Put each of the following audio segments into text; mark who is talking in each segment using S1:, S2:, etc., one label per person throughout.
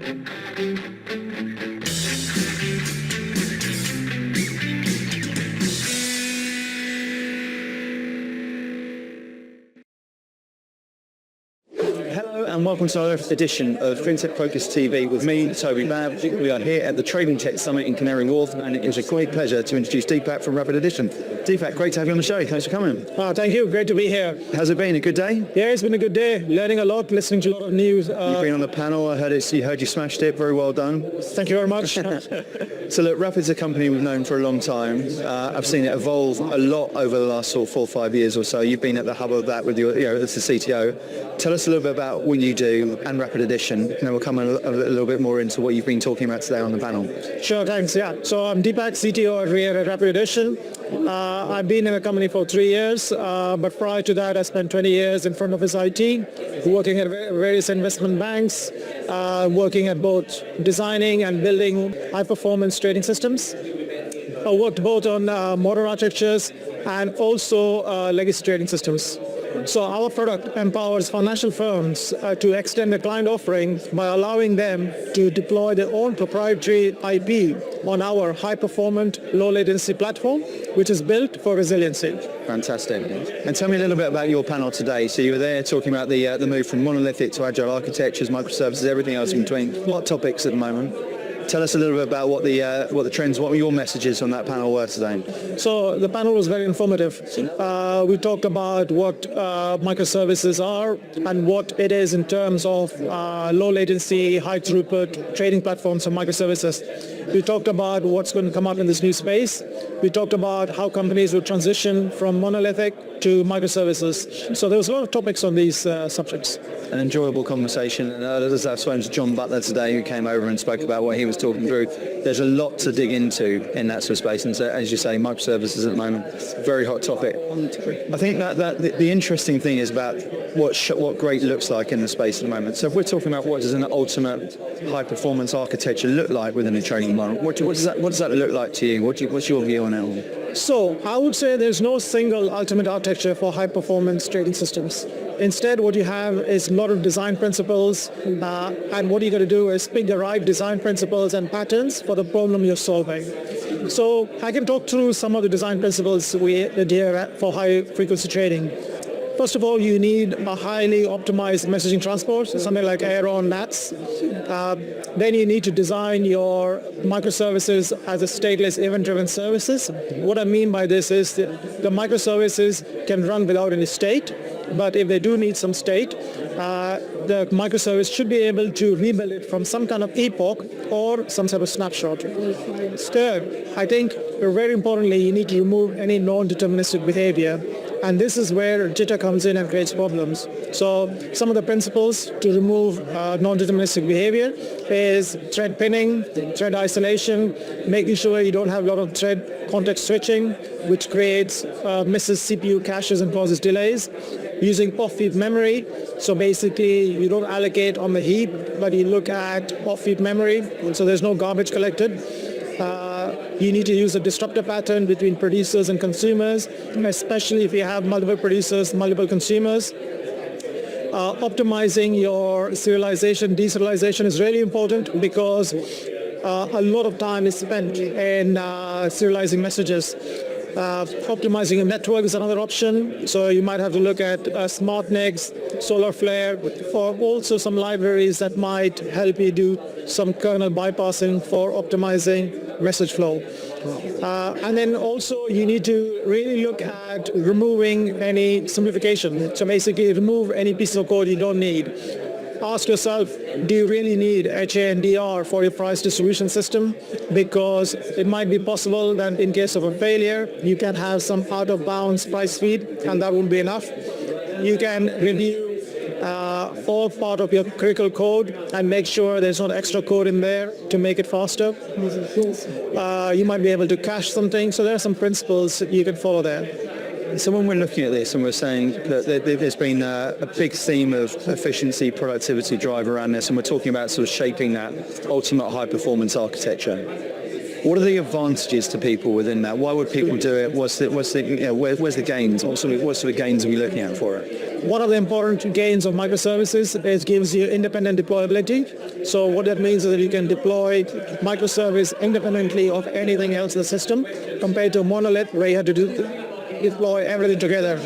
S1: Hello and welcome to our edition of FinTech Focus TV with me, Toby Babb. We are here at the Trading Tech Summit in Canary Wharf, and it is a great pleasure to introduce Deepak from Rapid Edition. Deepak, great to have you on the show. Thanks for coming.
S2: Thank you. Great to be here.
S1: How's it been? A good day?
S2: Yeah, it's been a good day. Learning a lot, listening to a lot of news.
S1: You've been on the panel. I heard you smashed it. Very well done.
S2: Thank you very much.
S1: So look, Rapid's a company we've known for a long time. I've seen it evolve a lot over the last sort of 4 or 5 years or so. You've been at the hub of that with as the CTO. Tell us a little bit about what you do and Rapid Edition, and then we'll come a little bit more into what you've been talking about today on the panel.
S2: Sure, thanks. Yeah. So I'm Deepak, CTO here at Rapid Edition. I've been in the company for 3 years, but prior to that I spent 20 years in front office IT, working at various investment banks, working at both designing and building high-performance trading systems. I worked both on modern architectures and also legacy trading systems. So our product empowers financial firms to extend the client offering by allowing them to deploy their own proprietary IP on our high-performant, low-latency platform, which is built for resiliency.
S1: Fantastic. And tell me a little bit about your panel today. So you were there talking about the move from monolithic to agile architectures, microservices, everything else in between. Hot topics at the moment. Tell us a little bit about what the trends, what your messages on that panel were today.
S2: So the panel was very informative. We talked about what microservices are and what it is in terms of low latency, high throughput trading platforms for microservices. We talked about what's going to come out in this new space. We talked about how companies will transition from monolithic to microservices. So there was a lot of topics on these subjects.
S1: An enjoyable conversation. And as I've spoken to John Butler today, who came over and spoke about what he was talking through. There's a lot to dig into in that sort of space. And so, as you say, microservices at the moment, very hot topic. I think that the interesting thing is about what great looks like in the space at the moment. So if we're talking about what does an ultimate high-performance architecture look like within a trading environment, what does that look like to you? What's your view on it?
S2: So I would say there's no single ultimate architecture for high-performance trading systems. Instead, what you have is a lot of design principles, and what you got to do is pick the right design principles and patterns for the problem you're solving. So I can talk through some of the design principles we adhere for high-frequency trading. First of all, you need a highly optimized messaging transport, something like Aeron NATs. Then you need to design your microservices as a stateless event-driven services. What I mean by this is the microservices can run without any state, but if they do need some state, the microservice should be able to rebuild it from some kind of epoch or some sort of snapshot. Third, I think very importantly, you need to remove any non-deterministic behavior. And this is where jitter comes in and creates problems. So some of the principles to remove non-deterministic behavior is thread pinning, thread isolation, making sure you don't have a lot of thread context switching, which creates misses CPU caches and causes delays. Using off-heap memory, so basically you don't allocate on the heap, but you look at off-heap memory, so there's no garbage collected. You need to use a disruptor pattern between producers and consumers, especially if you have multiple producers, multiple consumers. Optimizing your serialization, deserialization is really important because a lot of time is spent in serializing messages. Optimizing a network is another option, so you might have to look at SmartNICs, Solarflare, or also some libraries that might help you do some kernel bypassing for optimizing message flow. And then also you need to really look at removing any simplification. So basically remove any piece of code you don't need. Ask yourself, do you really need HA and DR for your price distribution system? Because it might be possible that in case of a failure, you can have some out of bounds price feed, and that won't be enough. You can review all part of your critical code and make sure there's not extra code in there to make it faster. You might be able to cache something. So there are some principles that you can follow there.
S1: So when we're looking at this and we're saying that there's been a big theme of efficiency, productivity drive around this, and we're talking about sort of shaping that ultimate high-performance architecture, what are the advantages to people within that? Why would people do it? Where's the gains? What sort of gains are we looking at for it?
S2: One of the important gains of microservices is gives you independent deployability. So what that means is that you can deploy microservice independently of anything else in the system compared to a monolith where you have to deploy everything together.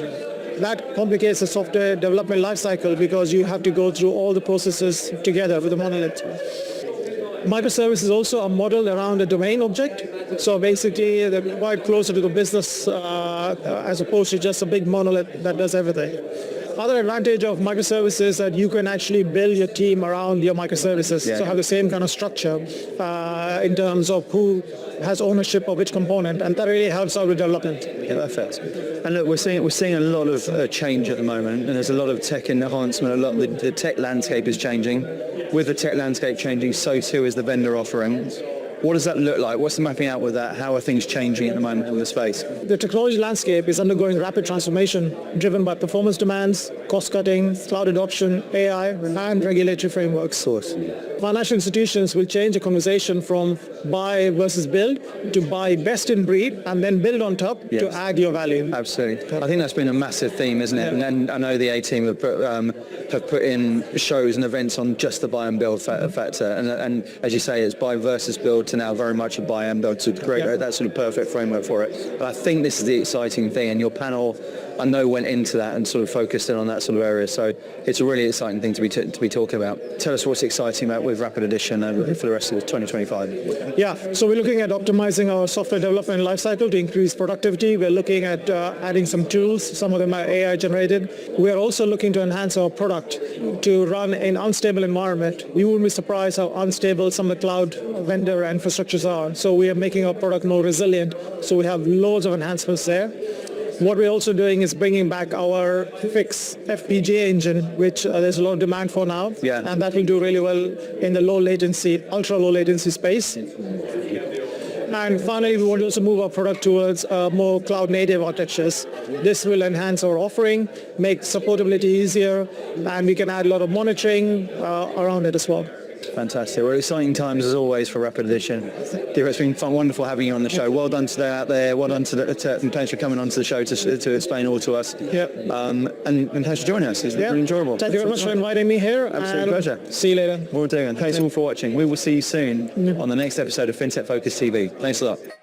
S2: That complicates the software development lifecycle because you have to go through all the processes together with the monolith. Microservice is also a model around a domain object. So basically, they're quite closer to the business as opposed to just a big monolith that does everything. Other advantage of microservices is that you can actually build your team around your microservices.
S1: Yeah.
S2: So have the same kind of structure in terms of who has ownership of which component, and that really helps out with development.
S1: Yeah, that's fair. And look, we're seeing a lot of change at the moment, and there's a lot of tech enhancement. A lot of the tech landscape is changing. With the tech landscape changing, so too is the vendor offering. What does that look like? What's the mapping out with that? How are things changing at the moment in the space?
S2: The technology landscape is undergoing rapid transformation, driven by performance demands, cost-cutting, cloud adoption, AI, and regulatory frameworks.
S1: Of course.
S2: Financial institutions will change the conversation from buy versus build to buy best in breed and then build on top to add your value.
S1: Absolutely. I think that's been a massive theme, isn't it?
S2: Yeah.
S1: And I know the A team have put in shows and events on just the buy and build factor. And as you say, it's buy versus build to now very much a buy and build to create that sort of perfect framework for it. But I think this is the exciting thing, and your panel, I know, went into that and sort of focused in on that sort of area. So it's a really exciting thing to be talking about. Tell us what's exciting about with Rapid Edition for the rest of 2025.
S2: Yeah, so we're looking at optimizing our software development lifecycle to increase productivity. We're looking at adding some tools. Some of them are AI generated. We're also looking to enhance our product to run in unstable environment. You wouldn't be surprised how unstable some of the cloud vendor infrastructures are. So we are making our product more resilient. So we have loads of enhancements there. What we're also doing is bringing back our Fix FPGA engine, which there's a lot of demand for now.
S1: Yeah.
S2: And that will do really well in the low latency, ultra low latency space. And finally, we want to also move our product towards more cloud native architectures. This will enhance our offering, make supportability easier, and we can add a lot of monitoring around it as well.
S1: Fantastic. Well, exciting times as always for Rapid Edition. Deepak, it's been fun, wonderful having you on the show. Well done today out there. Well done and thanks for coming onto the show to explain all to us.
S2: Yeah.
S1: And thanks for joining us. It's been enjoyable.
S2: Thank you very much for inviting me here.
S1: Absolute pleasure.
S2: See you later.
S1: We'll do. And thanks all for watching. We will see you soon on the next episode of FinTech Focus TV. Thanks a lot.